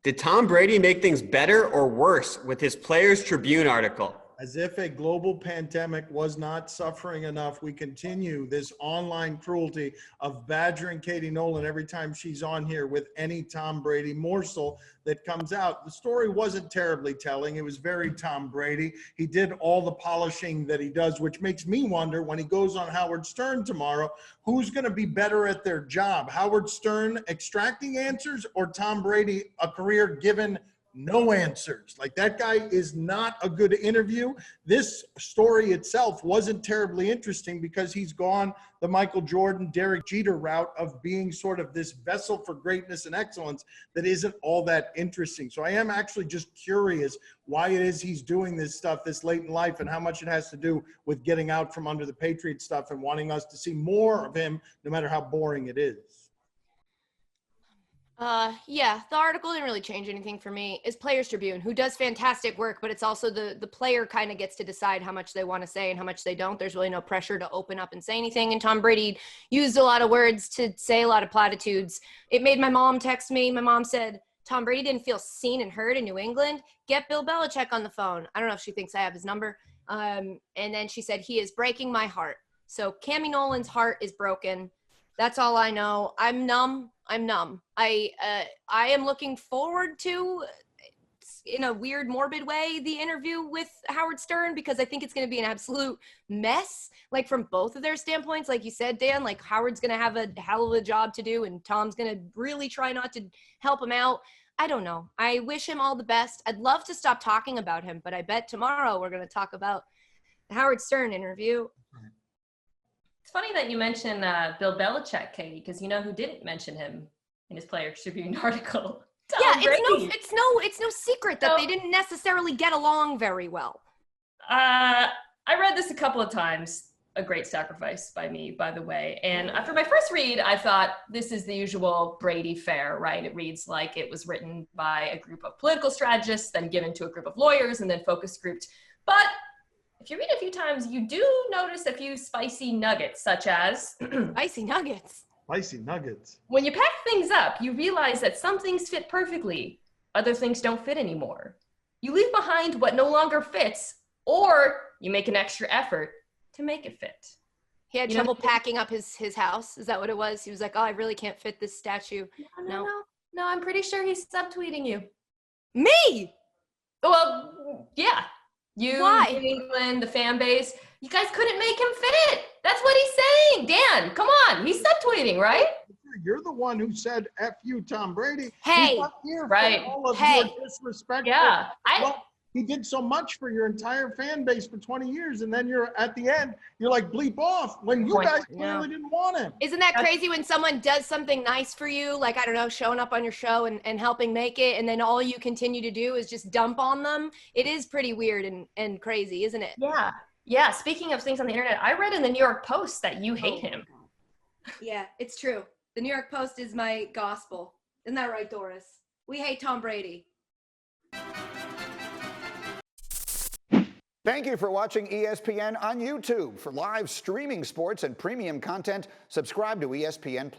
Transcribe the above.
Did Tom Brady make things better or worse with his Players Tribune article? As if a global pandemic was not suffering enough, we continue this online cruelty of badgering Katie Nolan every time she's on here with any Tom Brady morsel that comes out. The story wasn't terribly telling. It was very Tom Brady. He did all the polishing that he does, which makes me wonder when he goes on Howard Stern tomorrow, who's going to be better at their job? Howard Stern extracting answers or Tom Brady, a career given no answers? Like, that guy is not a good interview. This story itself wasn't terribly interesting because he's gone the Michael Jordan, Derek Jeter route of being sort of this vessel for greatness and excellence that isn't all that interesting. So I am actually just curious why it is he's doing this stuff this late in life and how much it has to do with getting out from under the Patriot stuff and wanting us to see more of him, no matter how boring it is. Yeah, the article didn't really change anything for me. It's Players Tribune, who does fantastic work, but it's also the player kind of gets to decide how much they want to say and how much they don't. There's really no pressure to open up and say anything. And Tom Brady used a lot of words to say a lot of platitudes. It made my mom text me. My mom said, Tom Brady didn't feel seen and heard in New England. Get Bill Belichick on the phone. I don't know if she thinks I have his number. And then she said, he is breaking my heart. So Cammie Nolan's heart is broken. That's all I know. I'm numb. I am looking forward to, in a weird, morbid way, the interview with Howard Stern, because I think it's going to be an absolute mess, like from both of their standpoints. Like you said, Dan, like Howard's going to have a hell of a job to do and Tom's going to really try not to help him out. I don't know. I wish him all the best. I'd love to stop talking about him, but I bet tomorrow we're going to talk about the Howard Stern interview. It's funny that you mention Bill Belichick, Katie, because you know who didn't mention him in his Players Tribune article? Tom Brady. It's no secret that they didn't necessarily get along very well. I read this a couple of times. A great sacrifice by me, by the way. And after my first read, I thought this is the usual Brady fare, right? It reads like it was written by a group of political strategists, then given to a group of lawyers, and then focus grouped. But if you read a few times, you do notice a few spicy nuggets, such as Spicy nuggets. Spicy nuggets. When you pack things up, you realize that some things fit perfectly, other things don't fit anymore. You leave behind what no longer fits, or you make an extra effort to make it fit. He had trouble packing up his house. Is that what it was? He was like, oh, I really can't fit this statue. No, I'm pretty sure he's subtweeting you. Me? Well, yeah. You, why? In England, the fan base, you guys couldn't make him fit. That's what he's saying. Dan, come on. He's subtweeting, right? You're the one who said F you, Tom Brady. Hey, he's not here right. for all of your disrespect. Yeah. He did so much for your entire fan base for 20 years, and then you're at the end, you're like, bleep off when you guys clearly didn't want him. Isn't that crazy when someone does something nice for you, like, I don't know, showing up on your show and helping make it, and then all you continue to do is just dump on them? It is pretty weird and crazy, isn't it? Yeah. Yeah. Speaking of things on the internet, I read in the New York Post that you hate him. Yeah, it's true. The New York Post is my gospel. Isn't that right, Doris? We hate Tom Brady. Thank you for watching ESPN on YouTube. For live streaming sports and premium content, subscribe to ESPN+.